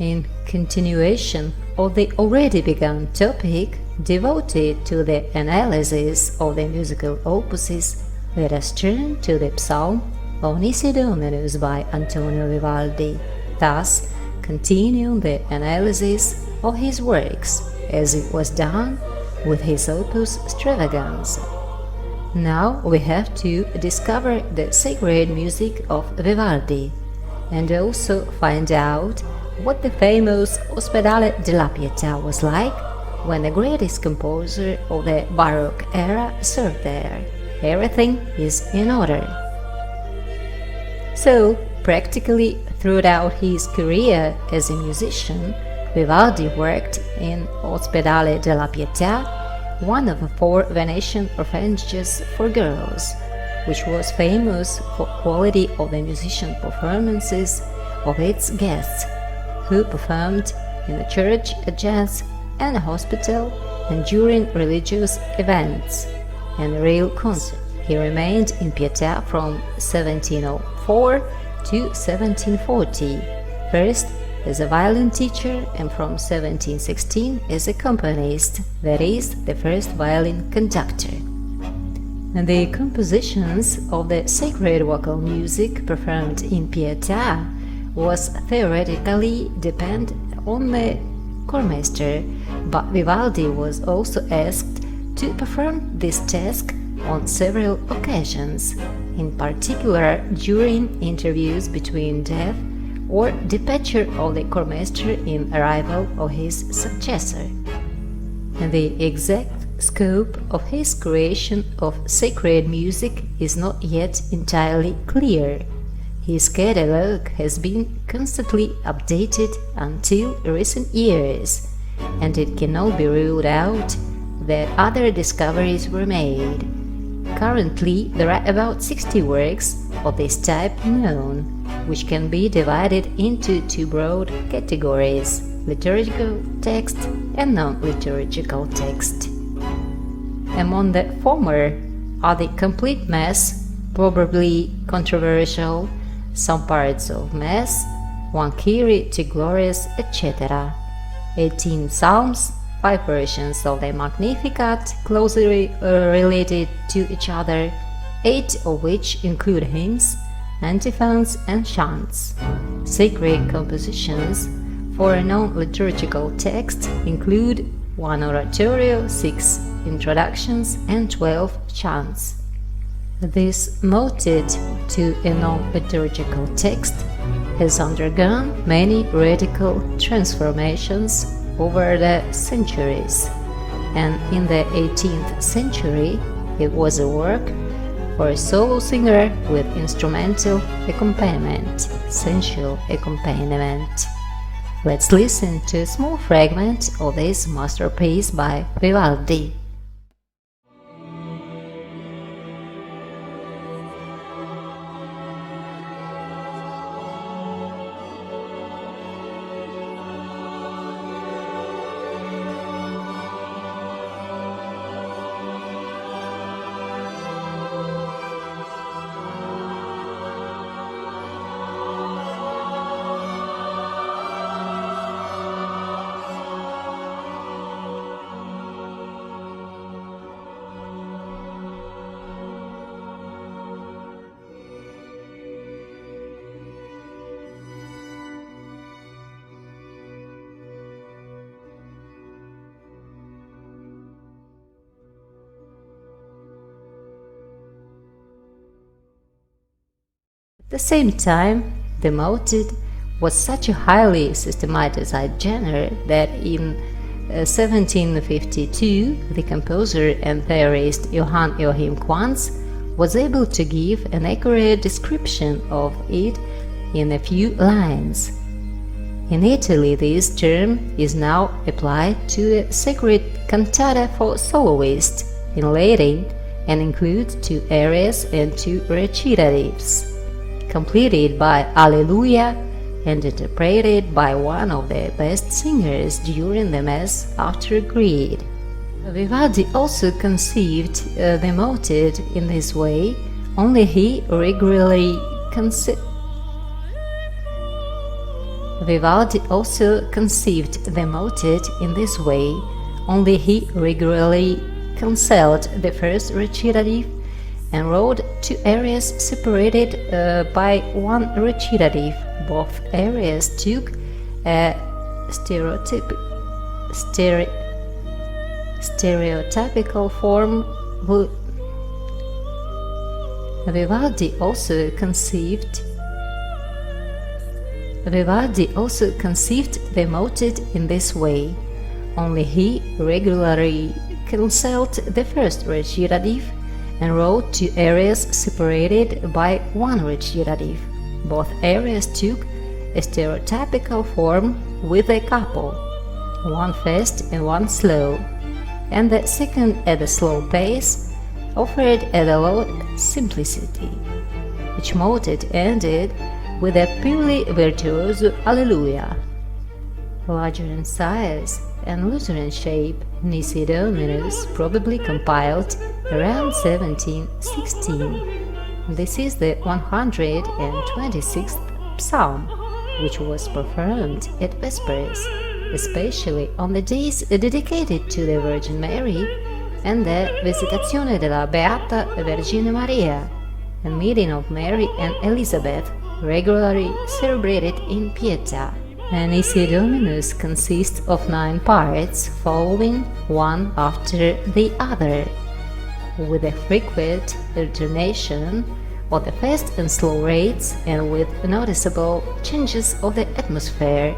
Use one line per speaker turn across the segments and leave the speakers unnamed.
in continuation of the already begun topic devoted to the analysis of the musical opuses, let us turn to the psalm of Nisi Dominus by Antonio Vivaldi, thus continuing the analysis of his works as it was done with his opus Extravaganza. Now we have to discover the sacred music of Vivaldi and also find out what the famous Ospedale della Pietà was like when the greatest composer of the Baroque era served there. Everything is in order. So, practically throughout his career as a musician, Vivaldi worked in Ospedale della Pietà, one of the 4 Venetian orphanages for girls, which was famous for quality of the musician performances of its guests, who performed in the church, a jazz, and a hospital, and during religious events and real concerts. He remained in Pietà from 1704 to 1740, first as a violin teacher and from 1716 as a accompanist, that is, the first violin conductor. And the compositions of the sacred vocal music performed in Pietà was theoretically dependent on the chormaster, but Vivaldi was also asked to perform this task on several occasions, in particular during interviews between death or departure of the chormaster in arrival of his successor. And the exact scope of his creation of sacred music is not yet entirely clear. His catalogue has been constantly updated until recent years, and it cannot be ruled out that other discoveries were made. Currently, there are about 60 works of this type known, which can be divided into 2 broad categories: liturgical text and non-liturgical text. Among the former are the complete Mass, probably controversial, some parts of Mass, 1 Kyrie to Glorious, etc., 18 Psalms, 5 versions of the Magnificat closely related to each other, 8 of which include hymns, antiphons and chants. Sacred compositions for a non-liturgical text include 1 oratorio, 6 introductions and 12 chants. This Motet to a non-liturgical text has undergone many radical transformations over the centuries, and in the 18th century it was a work for a solo singer with instrumental accompaniment, sensual accompaniment. Let's listen to a small fragment of this masterpiece by Vivaldi. At the same time, the Motet was such a highly systematized genre that in 1752 the composer and theorist Johann Joachim Quantz was able to give an accurate description of it in a few lines. In Italy, this term is now applied to a sacred cantata for soloist in Latin and includes 2 arias and 2 recitatives, completed by Alleluia and interpreted by one of the best singers during the Mass after Creed. Vivaldi also conceived the Motet in this way, only he regularly Vivaldi also conceived the motet in this way, only he regularly cancelled the first recitative and wrote two areas separated by one recitative. Both areas took a stereotypical form. Vivaldi also conceived the motet in this way, only he regularly cancelled the first recitative and wrote two areas separated by one recitative. Both areas took a stereotypical form with a couple, one fast and one slow, and the second at a slow pace, offered at a low simplicity. Each motet ended with a purely virtuoso Alleluia. Larger in size and looser in shape, Nisi Dominus probably compiled around 1716. This is the 126th psalm, which was performed at Vespers, especially on the days dedicated to the Virgin Mary and the Visitazione della Beata Vergine Maria, a meeting of Mary and Elizabeth regularly celebrated in Pietà. Nisi Dominus consists of 9 parts, following one after the other, with a frequent alternation of the fast and slow rates and with noticeable changes of the atmosphere,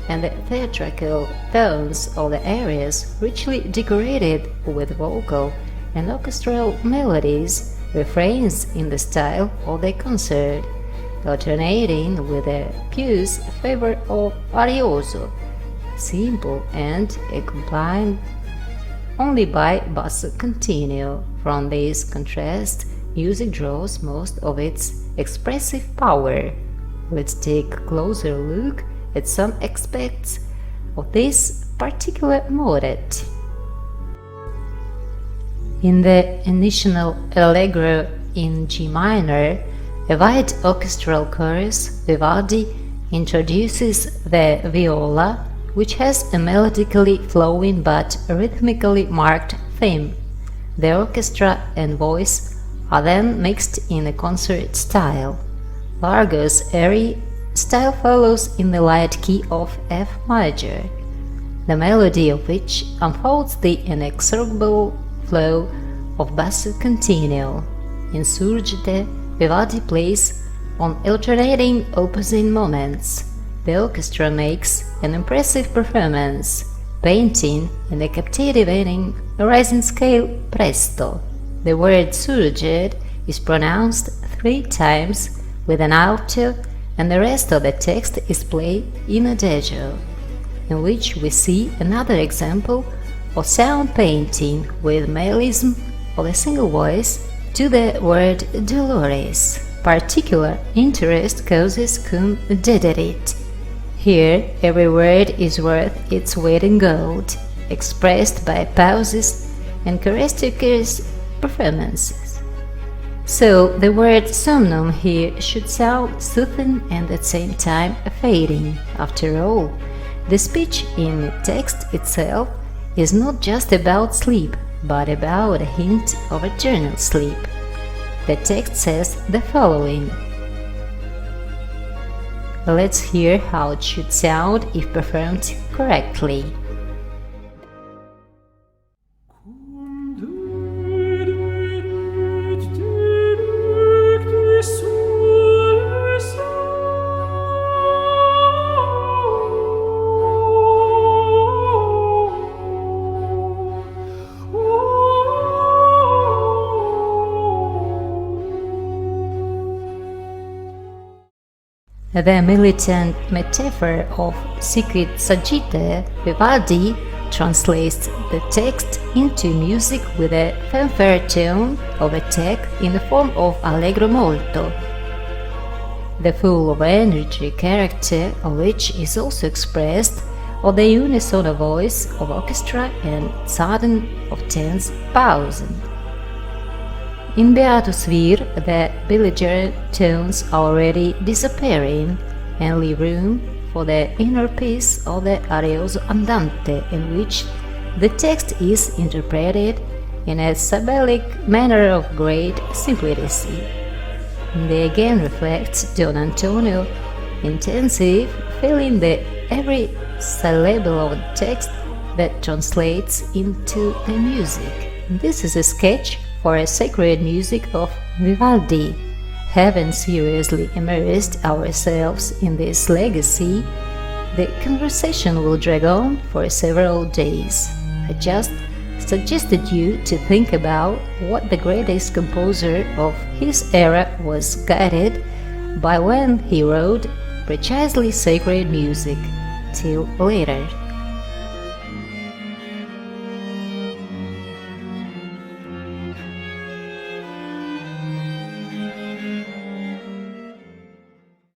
and the theatrical tones of the areas richly decorated with vocal and orchestral melodies, refrains in the style of the concert, alternating with a pious flavor of arioso, simple and accompanied only by basso continuo. From this contrast, music draws most of its expressive power. Let's take a closer look at some aspects of this particular motet. In the initial allegro in G minor, a wide orchestral chorus, Vivaldi introduces the viola, which has a melodically flowing but rhythmically marked theme. The orchestra and voice are then mixed in a concert style. Largo's airy style follows in the light key of F major, the melody of which unfolds the inexorable flow of basso continuo. In Surgite, Vivaldi plays on alternating opposing moments. The orchestra makes an impressive performance, painting in a captivating rising scale presto. The word surgit is pronounced 3 times with an alto, and the rest of the text is played in adagio, in which we see another example of sound painting with melism of a single voice to the word dolores. Particular interest causes cum dederit. Here, every word is worth its weight in gold, expressed by pauses and characteristic performances. So, the word somnum here should sound soothing and at the same time fading. After all, the speech in the text itself is not just about sleep, but about a hint of eternal sleep. The text says the following. Let's hear how it should sound if performed correctly. The militant metaphor of Sicut Sagittae, Vivaldi translates the text into music with a fanfare tone of attack in the form of allegro molto, the full of energy character of which is also expressed of the unisono voice of orchestra and sudden of tense pausing. In Beatus Vir, the belligerent tones are already disappearing, and leave room for the inner piece of the arioso andante, in which the text is interpreted in a symbolic manner of great simplicity. They again reflect Don Antonio's intensive feeling that every syllable of the text that translates into the music. This is a sketch for a sacred music of Vivaldi. Having seriously immersed ourselves in this legacy, the conversation will drag on for several days. I just suggested you to think about what the greatest composer of his era was guided by when he wrote precisely sacred music. Till later.